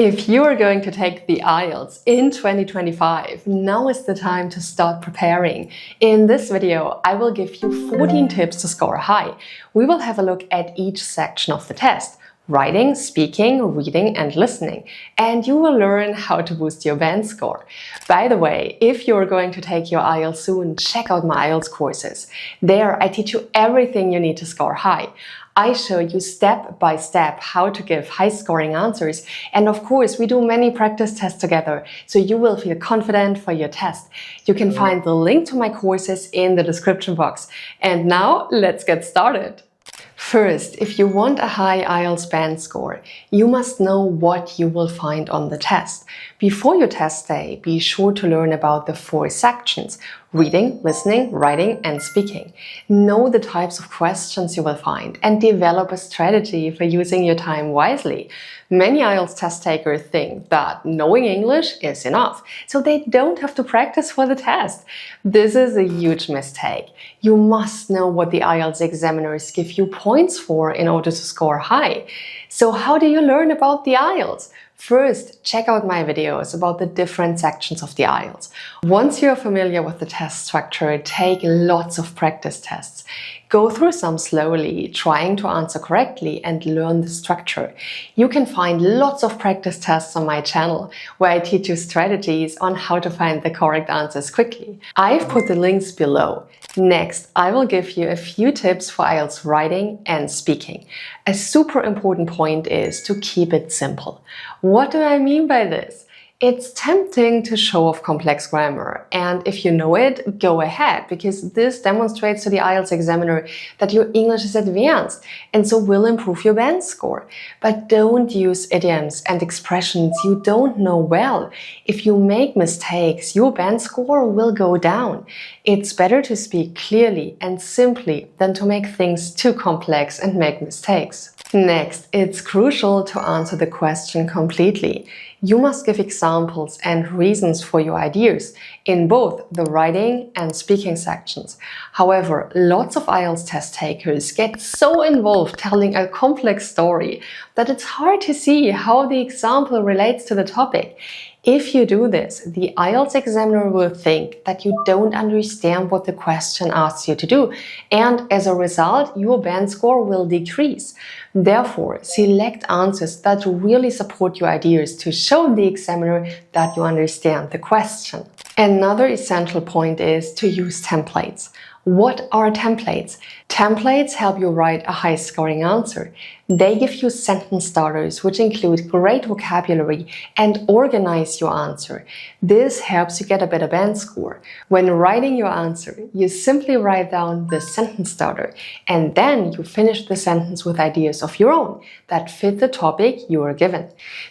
If you are going to take the IELTS in 2025, now is the time to start preparing. In this video, I will give you 14 tips to score high. We will have a look at each section of the test: writing, speaking, reading and listening. And you will learn how to boost your band score. By the way, if you're going to take your IELTS soon, check out my IELTS courses. There I teach you everything you need to score high. I show you step by step how to give high scoring answers. And of course, we do many practice tests together, so you will feel confident for your test. You can find the link to my courses in the description box. And now let's get started. First, if you want a high IELTS band score, you must know what you will find on the test. Before your test day, be sure to learn about the 4 sections: reading, listening, writing and speaking. Know the types of questions you will find and develop a strategy for using your time wisely. Many IELTS test takers think that knowing English is enough, so they don't have to practice for the test. This is a huge mistake. You must know what the IELTS examiners give you points for in order to score high. So how do you learn about the IELTS? First, check out my videos about the different sections of the IELTS. Once you're familiar with the test structure, take lots of practice tests. Go through some slowly, trying to answer correctly and learn the structure. You can find lots of practice tests on my channel, where I teach you strategies on how to find the correct answers quickly. I've put the links below. Next, I will give you a few tips for IELTS writing and speaking. A super important point is to keep it simple. What do I mean by this? It's tempting to show off complex grammar, and if you know it, go ahead, because this demonstrates to the IELTS examiner that your English is advanced and so will improve your band score. But don't use idioms and expressions you don't know well. If you make mistakes, your band score will go down. It's better to speak clearly and simply than to make things too complex and make mistakes. Next, it's crucial to answer the question completely. You must give examples and reasons for your ideas in both the writing and speaking sections. However, lots of IELTS test takers get so involved telling a complex story that it's hard to see how the example relates to the topic. If you do this, the IELTS examiner will think that you don't understand what the question asks you to do, and as a result, your band score will decrease. Therefore, select answers that really support your ideas to show the examiner that you understand the question. Another essential point is to use templates. What are templates? Templates help you write a high-scoring answer. They give you sentence starters which include great vocabulary and organize your answer. This helps you get a better band score. When writing your answer, you simply write down the sentence starter and then you finish the sentence with ideas of your own that fit the topic you are given.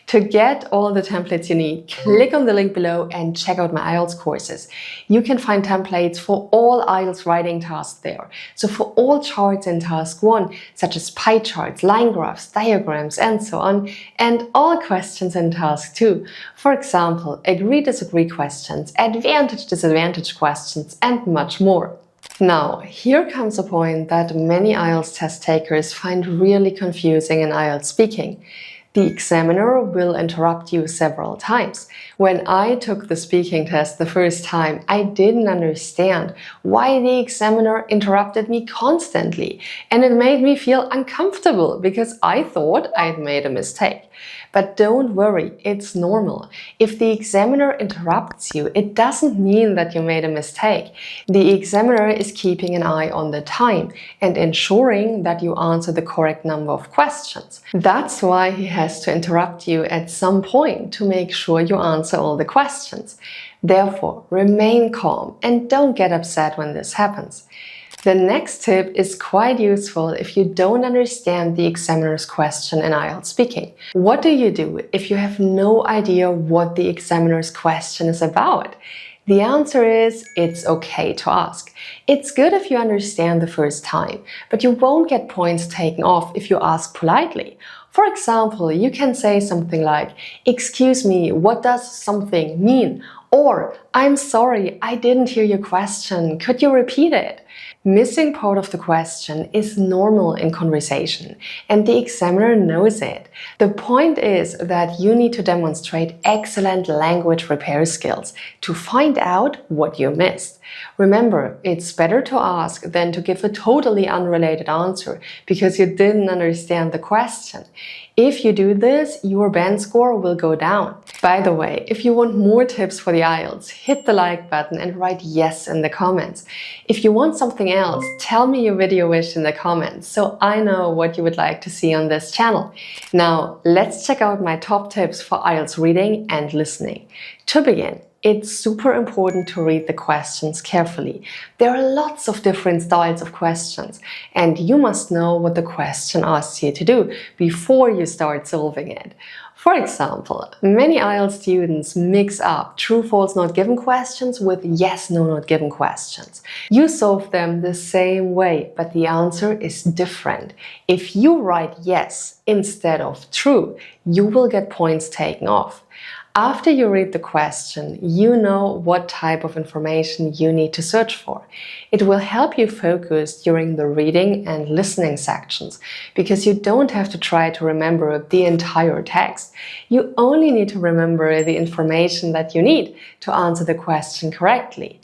To get all the templates you need, click on the link below and check out my IELTS courses. You can find templates for all IELTS writing tasks there. So for all charts in task 1, such as pie charts, line graphs, diagrams, and so on, and all questions in task 2. For example, agree-disagree questions, advantage-disadvantage questions, and much more. Now, here comes a point that many IELTS test takers find really confusing in IELTS speaking. The examiner will interrupt you several times. When I took the speaking test the first time, I didn't understand why the examiner interrupted me constantly, and it made me feel uncomfortable because I thought I'd made a mistake. But don't worry, it's normal. If the examiner interrupts you, it doesn't mean that you made a mistake. The examiner is keeping an eye on the time and ensuring that you answer the correct number of questions. That's why he has to interrupt you at some point to make sure you answer all the questions. Therefore, remain calm and don't get upset when this happens. The next tip is quite useful if you don't understand the examiner's question in IELTS speaking. What do you do if you have no idea what the examiner's question is about? The answer is, it's okay to ask. It's good if you understand the first time, but you won't get points taken off if you ask politely. For example, you can say something like, "Excuse me, what does something mean?" Or, "I'm sorry, I didn't hear your question. Could you repeat it?" Missing part of the question is normal in conversation, and the examiner knows it. The point is that you need to demonstrate excellent language repair skills to find out what you missed. Remember, it's better to ask than to give a totally unrelated answer because you didn't understand the question. If you do this, your band score will go down. By the way, if you want more tips for the IELTS, hit the like button and write yes in the comments. If you want something else, tell me your video wish in the comments so I know what you would like to see on this channel. Now, let's check out my top tips for IELTS reading and listening. To begin, it's super important to read the questions carefully. There are lots of different styles of questions, and you must know what the question asks you to do before you start solving it. For example, many IELTS students mix up true-false not given questions with yes-no not given questions. You solve them the same way, but the answer is different. If you write yes instead of true, you will get points taken off. After you read the question, you know what type of information you need to search for. It will help you focus during the reading and listening sections, because you don't have to try to remember the entire text. You only need to remember the information that you need to answer the question correctly.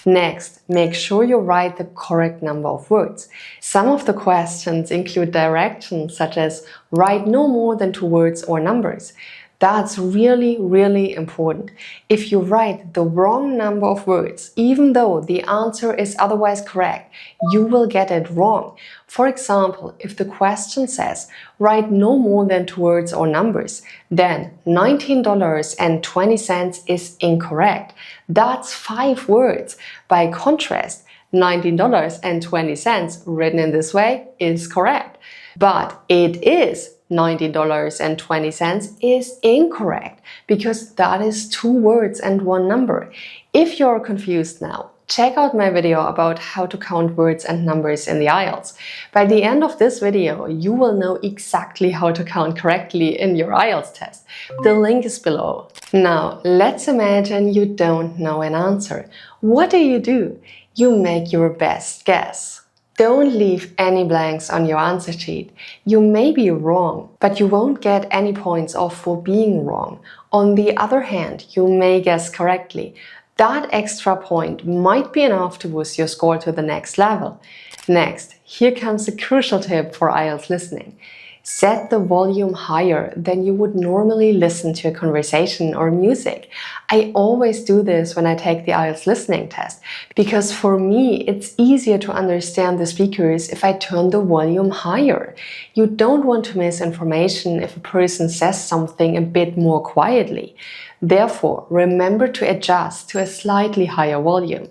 Next, make sure you write the correct number of words. Some of the questions include directions such as write no more than 2 words or numbers. That's really important. If you write the wrong number of words, even though the answer is otherwise correct, you will get it wrong. For example, if the question says, write no more than 2 words or numbers, then $19.20 is incorrect. That's 5 words. By contrast, $19.20 written in this way is correct. But it is $19.20 is incorrect because that is 2 words and 1 number. If you're confused now, check out my video about how to count words and numbers in the IELTS. By the end of this video, you will know exactly how to count correctly in your IELTS test. The link is below. Now, let's imagine you don't know an answer. What do? You make your best guess. Don't leave any blanks on your answer sheet. You may be wrong, but you won't get any points off for being wrong. On the other hand, you may guess correctly. That extra point might be enough to boost your score to the next level. Next, here comes a crucial tip for IELTS listening. Set the volume higher than you would normally listen to a conversation or music. I always do this when I take the IELTS listening test, because for me it's easier to understand the speakers if I turn the volume higher. You don't want to miss information if a person says something a bit more quietly. Therefore, remember to adjust to a slightly higher volume.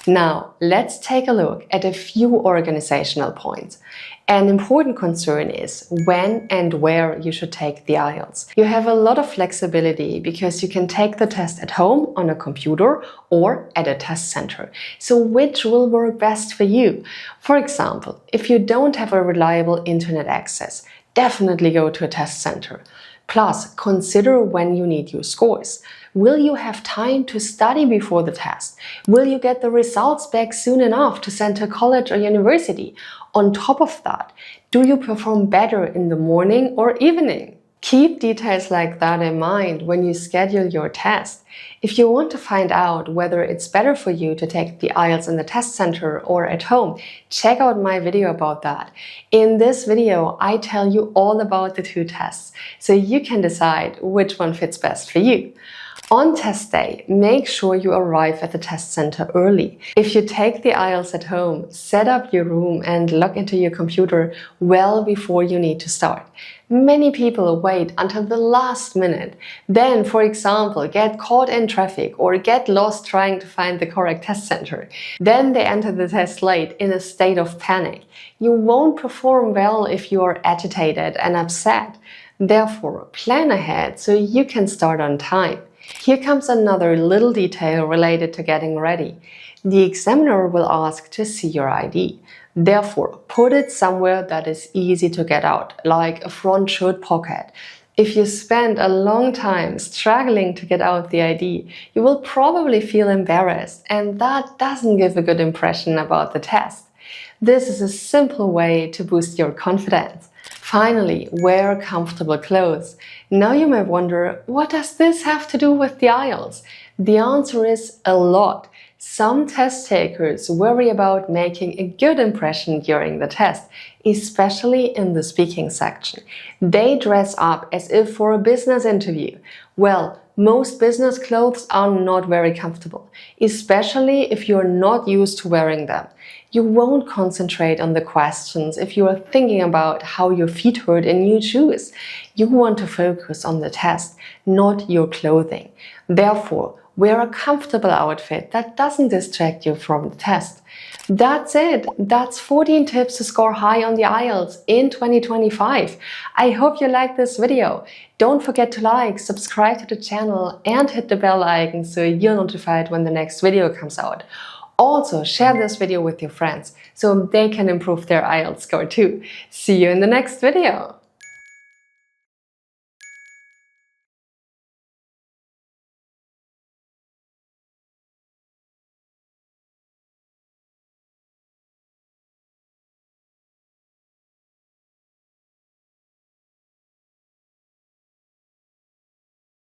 Now, let's take a look at a few organizational points. An important concern is when and where you should take the IELTS. You have a lot of flexibility because you can take the test at home on a computer or at a test center. So which will work best for you? For example, if you don't have a reliable internet access, definitely go to a test center. Plus, consider when you need your scores. Will you have time to study before the test? Will you get the results back soon enough to send to college or university? On top of that, do you perform better in the morning or evening? Keep details like that in mind when you schedule your test. If you want to find out whether it's better for you to take the IELTS in the test center or at home, check out my video about that. In this video, I tell you all about the 2 tests, so you can decide which one fits best for you. On test day, make sure you arrive at the test center early. If you take the IELTS at home, set up your room and log into your computer well before you need to start. Many people wait until the last minute, then, for example, get caught in traffic or get lost trying to find the correct test center. Then they enter the test late in a state of panic. You won't perform well if you are agitated and upset. Therefore, plan ahead so you can start on time. Here comes another little detail related to getting ready. The examiner will ask to see your ID. Therefore, put it somewhere that is easy to get out, like a front shirt pocket. If you spend a long time struggling to get out the ID, you will probably feel embarrassed, and that doesn't give a good impression about the test. This is a simple way to boost your confidence. Finally, wear comfortable clothes. Now you may wonder, what does this have to do with the IELTS? The answer is a lot. Some test takers worry about making a good impression during the test, especially in the speaking section. They dress up as if for a business interview. Well, most business clothes are not very comfortable, especially if you're not used to wearing them. You won't concentrate on the questions if you are thinking about how your feet hurt in new shoes. You want to focus on the test, not your clothing. Therefore, wear a comfortable outfit that doesn't distract you from the test. That's it. That's 14 tips to score high on the IELTS in 2025. I hope you liked this video. Don't forget to like, subscribe to the channel and hit the bell icon so you're notified when the next video comes out. Also, share this video with your friends so they can improve their IELTS score too. See you in the next video.